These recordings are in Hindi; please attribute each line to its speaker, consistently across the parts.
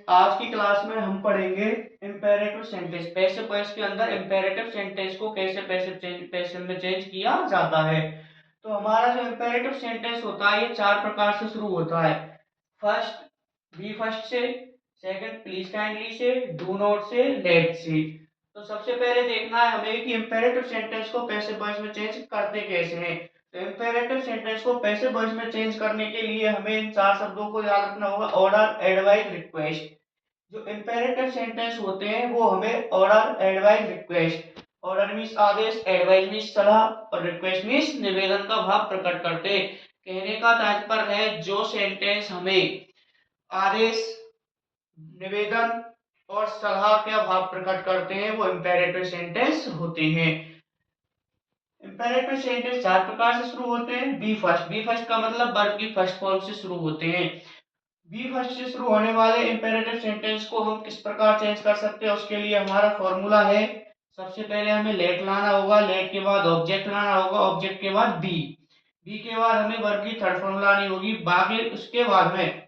Speaker 1: आज की क्लास में हम पढ़ेंगे इम्पेरेटिव सेंटेंस। पैसिव वॉइस के अंदर इम्पेरेटिव सेंटेंस को कैसे पैसिव में चेंज किया जाता है। तो हमारा जो इम्पेरेटिव सेंटेंस होता है ये चार प्रकार से शुरू होता है। फर्स्ट, बी फर्स्ट से, सेकंड प्लीज काइंडली से, डू नॉट से, लेट से। तो सबसे पहले देखना है हमें कि इम्पेरेटिव सेंटेंस को पैसिव वॉइस में चेंज करते कैसे हैं। तो इम्पेरेटिव सेंटेंस को पैसिव वॉइस में चेंज करने के लिए हमें इन चार शब्दों को याद रखना होगा। Order, advice, request. जो इम्पेरेटिव सेंटेंस होते हैं वो हमें order, advice, request. Order means आदेश, एडवाइस मीन्स सलाह और रिक्वेस्ट मीन्स निवेदन का भाव प्रकट करते। कहने का तात्पर्य है जो सेंटेंस हमें आदेश, निवेदन और सलाह का भाव प्रकट करते हैं वो इम्पेरेटिव सेंटेंस होते हैं। इम्पेरेटिव सेंटेंस चार प्रकार से शुरू होते हैं। बी फर्स्ट, बी फर्स्ट का मतलब वर्ब की फर्स्ट फॉर्म से शुरू होते हैं। बी फर्स्ट से शुरू होने वाले इम्पेरेटिव सेंटेंस को हम किस प्रकार चेंज कर सकते हैं, उसके लिए हमारा फॉर्मूला है। सबसे पहले हमें लेट लाना होगा, लेट के बाद ऑब्जेक्ट लाना होगा, ऑब्जेक्ट के बाद बी, बी के बाद हमें वर्ब की थर्ड फॉर्म लानी होगी। बाकी उसके बाद में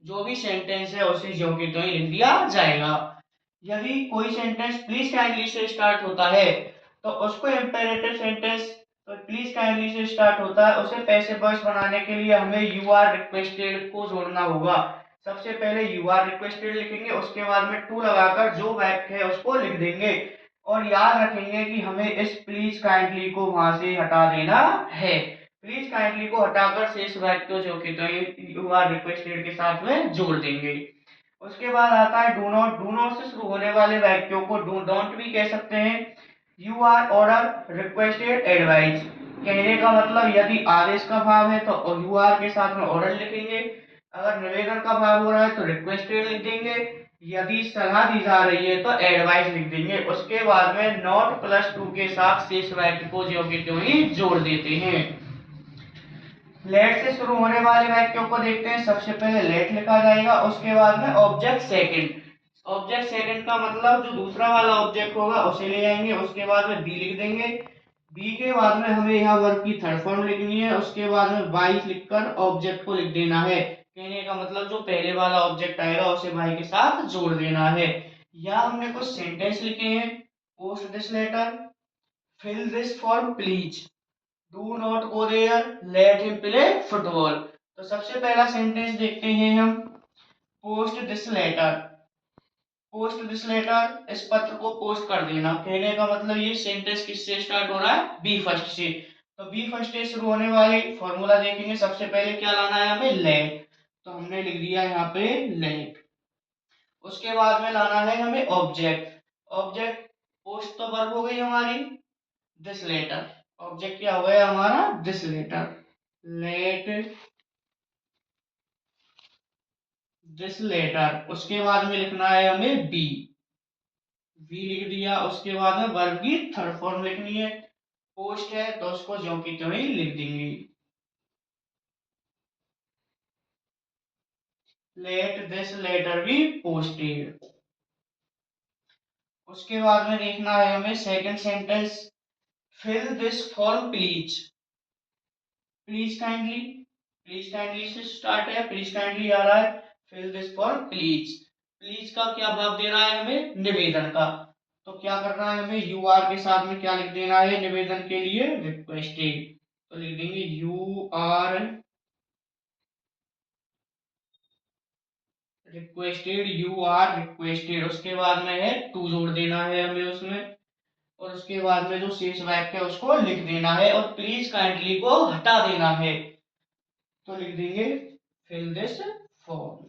Speaker 1: जो भी सेंटेंस है उसे ज्यों की त्यों ही लिख दिया जाएगा। यदि कोई सेंटेंस प्लीज काइंडली से स्टार्ट होता है तो उसको इम्पेरेटिव सेंटेंस, तो प्लीज काइंडली से स्टार्ट होता है उसे पैसिव वॉइस बनाने के लिए हमें यू आर रिक्वेस्टेड को जोड़ना होगा। सबसे पहले यू आर रिक्वेस्टेड लिखेंगे, उसके बाद में टू लगाकर जो वाक्य है उसको लिख देंगे और याद रखेंगे कि हमें इस प्लीज काइंडली को वहां से हटा देना है। प्लीज काइंडली को हटाकर शेष वाक्यों जो कि तो यू आर रिक्वेस्टेड के साथ में जोड़ देंगे। उसके बाद आता है डू नॉट। डू नॉट से शुरू होने वाले वाक्यों को डू डोंट भी कह सकते हैं। You are order requested advice, कहने का मतलब यदि आदेश का भाव है तो यू आर के साथ में ऑर्डर लिखेंगे, अगर निवेदन का भाव हो रहा है तो रिक्वेस्टेड लिख देंगे, यदि सलाह दी जा रही है तो एडवाइस लिख देंगे। उसके बाद में नॉट प्लस टू के साथ शेष वाक्य को ज्यों की त्यों ही जोड़ देते हैं। लेट से शुरू होने वाले वाक्यों को देखते हैं। सबसे पहले लेट लिखा जाएगा, उसके बाद में ऑब्जेक्ट सेकंड। ऑब्जेक्ट सेकंड का मतलब जो दूसरा वाला ऑब्जेक्ट होगा उसे ले आएंगे, उसके बाद में बी लिख देंगे। बी के बाद में हमें यहाँ वर्ब की थर्ड फॉर्म लिखनी है, उसके बाद में बाई लिखकर ऑब्जेक्ट को लिख देना है। कहने का मतलब जो पहले वाला ऑब्जेक्ट आएगा उसे बाई के साथ जोड़ देना है। यहाँ हमने कुछ सेंटेंस लिखे हैं। Post this letter, fill this form please, do not go there, let him play football. तो सबसे पहला सेंटेंस देखते हैं हम। Post this letter, post this letter, इस पत्र को पोस्ट कर देना। कहने का मतलब ये सेंटेंस किससे स्टार्ट हो रहा है, बी फर्स्ट से। तो बी फर्स्ट से शुरू होने वाले फॉर्मूला देखेंगे। सबसे पहले क्या लाना है हमें, लेट, तो हमने लिख दिया यहाँ पे लेट। उसके बाद में लाना है हमें ऑब्जेक्ट। ऑब्जेक्ट, पोस्ट तो वर्ब हो गई हमारी, दिस लेटर, ऑब्जेक्ट क्या हो गया हमारा, this letter, let this letter. उसके बाद में लिखना है हमें बी, बी लिख दिया। उसके बाद में वर्ब की थर्ड फॉर्म लिखनी है। पोस्ट है तो उसको ज्यों की त्यों ही लिख देंगे, let this letter be posted. उसके बाद में देखना है हमें second sentence, fill this form please, please kindly, please kindly से स्टार्ट है, प्लीज काइंडली आ रहा है, fill this form please. Please का क्या भाव दे रहा है हमें, निवेदन का। तो क्या करना है हमें, यू आर के साथ में क्या लिख देना है निवेदन के लिए, रिक्वेस्टेड। तो लिख देंगे you are requested, you are requested. उसके बाद में है टू जोड़ देना है हमें उसमें, और उसके बाद में जो शेष वाक्य है उसको लिख देना है और प्लीज काइंडली को हटा देना है। तो लिख देंगे फिल दिस फॉर्म।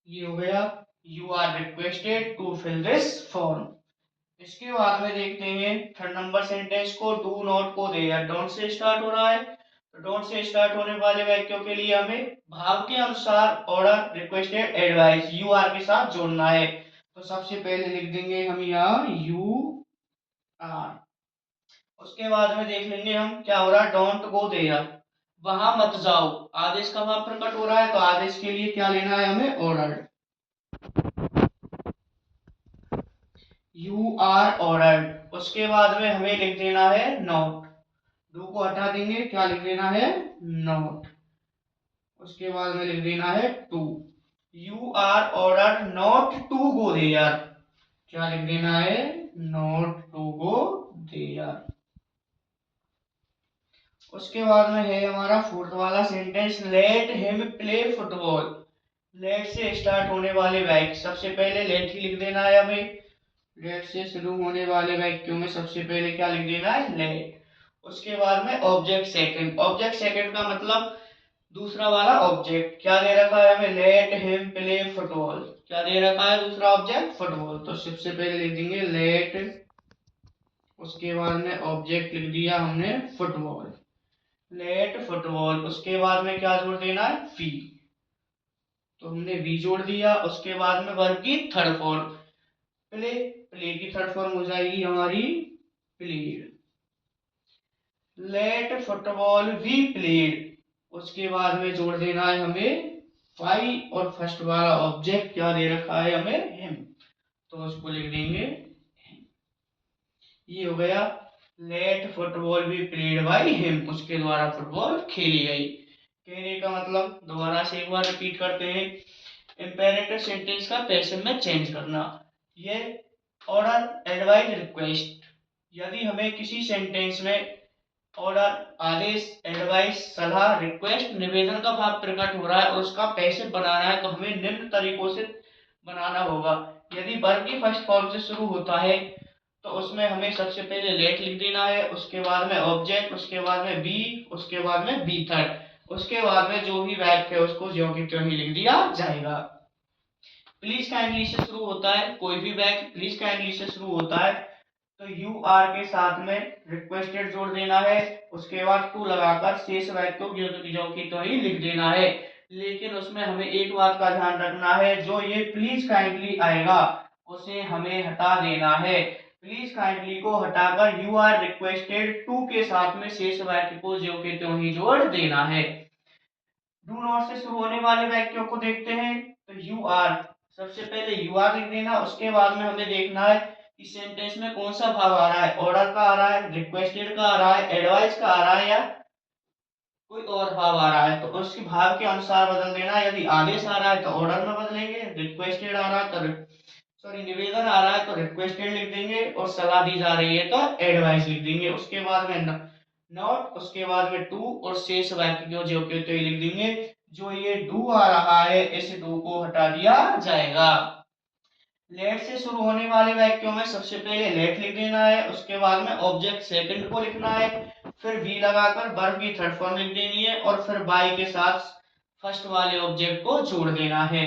Speaker 1: ये हो गया, you are requested to fill this form. इसके बाद में देखते हैं थर्ड नंबर सेंटेंस को, do not go there, don't से स्टार्ट हो रहा है। तो डोंट से स्टार्ट होने वाले वाक्यों के लिए हमें भाव के अनुसार order, requested, advice you are के साथ जोड़ना है। तो सबसे पहले लिख देंगे हम यहाँ यू आर। उसके बाद में देख लेंगे हम क्या हो रहा है, डोंट गो देयर, वहां मत जाओ। आदेश का भाव प्रकट हो रहा है तो आदेश के लिए क्या लेना है हमें, ऑर्डर, यू आर ऑर्डर्ड। उसके बाद में हमें लिख देना है नॉट, डू को हटा देंगे, क्या लिख देना है, नॉट। उसके बाद में लिख देना है to. You are order not to go there, क्या लिख देना है, नॉट टू गो देयर। उसके बाद में है हमारा फोर्थ वाला sentence, let him play football. Let से स्टार्ट होने वाले वाक्य, सबसे पहले लेट ही लिख देना है हमें। लेट से शुरू होने वाले वाक्यों में सबसे पहले क्या लिख देना है, लेट। उसके बाद में ऑब्जेक्ट सेकंड, ऑब्जेक्ट सेकंड का मतलब दूसरा वाला ऑब्जेक्ट, क्या दे रखा है हमें, लेट हिम प्ले फुटबॉल, क्या दे रखा है दूसरा ऑब्जेक्ट, फुटबॉल। तो सबसे पहले लिख देंगे लेट, उसके बाद में ऑब्जेक्ट लिख दिया हमने फुटबॉल, लेट फुटबॉल। उसके बाद में क्या जोड़ देना है, वी, तो हमने वी जोड़ दिया। उसके बाद में वर्ब की थर्ड फॉर्म, प्ले, प्ले की थर्ड फॉर्म हो जाएगी हमारी played, let football we played. उसके बाद में जोड़ देना है हमें वाई, और फर्स्ट वाला ऑब्जेक्ट क्या दे रखा है हमें, हिम, तो उसको लिख देंगे। ये हो गया let football be played by him, उसके द्वारा फुटबॉल खेली गई। कहने का मतलब दोबारा से एक बार रिपीट करते हैं, इंपेरेटिव सेंटेंस का पैसिव में चेंज करना। ये ऑर्डर, एडवाइस, रिक्वेस्ट, यदि हमें किसी सेंटेंस में ऑर्डर, आदेश, एडवाइस, सलाह, रिक्वेस्ट, निवेदन का भाव प्रकट हो रहा है और उसका पैसिव बनाना है, तो हमें निम्न तरीकों से बनाना होगा। यदि वर्ब की फर्स्ट फॉर्म से शुरू होता है तो उसमें हमें सबसे पहले लेट लिख देना है, उसके बाद में ऑब्जेक्ट, उसके बाद में बी, उसके बाद में बी थर्ड, उसके बाद में जो भी वाक्य है उसको ज्यों की त्यों ही लिख दिया जाएगा। प्लीज काइंडली से शुरू होता है, कोई भी वाक्य प्लीज काइंडली से शुरू होता है तो यू आर के साथ में रिक्वेस्टेड जोड़ देना है, उसके बाद टू लगाकर शेष वाक्य को ज्यों की त्यों ही लिख देना है। लेकिन उसमें हमें एक बात का ध्यान रखना है, जो ये प्लीज काइंडली आएगा उसे हमें हटा देना है। प्लीज काइंडली को हटाकर यू आर रिक्वेस्टेड टू के साथ में शेष वाक्य को ज्यों के त्यों ही जोड़ देना है। डू नॉट से शुरू होने वाले वाक्यों को देखते हैं, तो यू आर, सबसे पहले यू आर लिख देना। उसके बाद में हमें देखना है कि सेंटेंस में कौन सा भाव आ रहा है, ऑर्डर का आ रहा है, रिक्वेस्टेड का आ रहा है, एडवाइस का आ रहा है, या कोई और भाव आ रहा है, तो उसके भाव के अनुसार बदल देना। यदि आदेश आ रहा है तो ऑर्डर में बदलेंगे, रिक्वेस्टेड आ रहा है तो सॉरी निवेदन आ रहा है तो रिक्वेस्टेड लिख देंगे, और सलाह दी जा रही है तो एडवाइस लिख देंगे। उसके बाद में नॉट, उसके बाद में टू, और शेष वाक्य को जो के तो लिख देंगे। जो ये डू आ रहा है इस डू को हटा दिया जाएगा। लेट से शुरू होने वाले वाक्यों में सबसे पहले लेट लिख देना है, उसके बाद में ऑब्जेक्ट सेकंड को लिखना है, फिर वी लगाकर वर्ब की थर्ड फॉर्म लिख देनी है, और फिर बाय के साथ फर्स्ट वाले ऑब्जेक्ट को जोड़ देना है।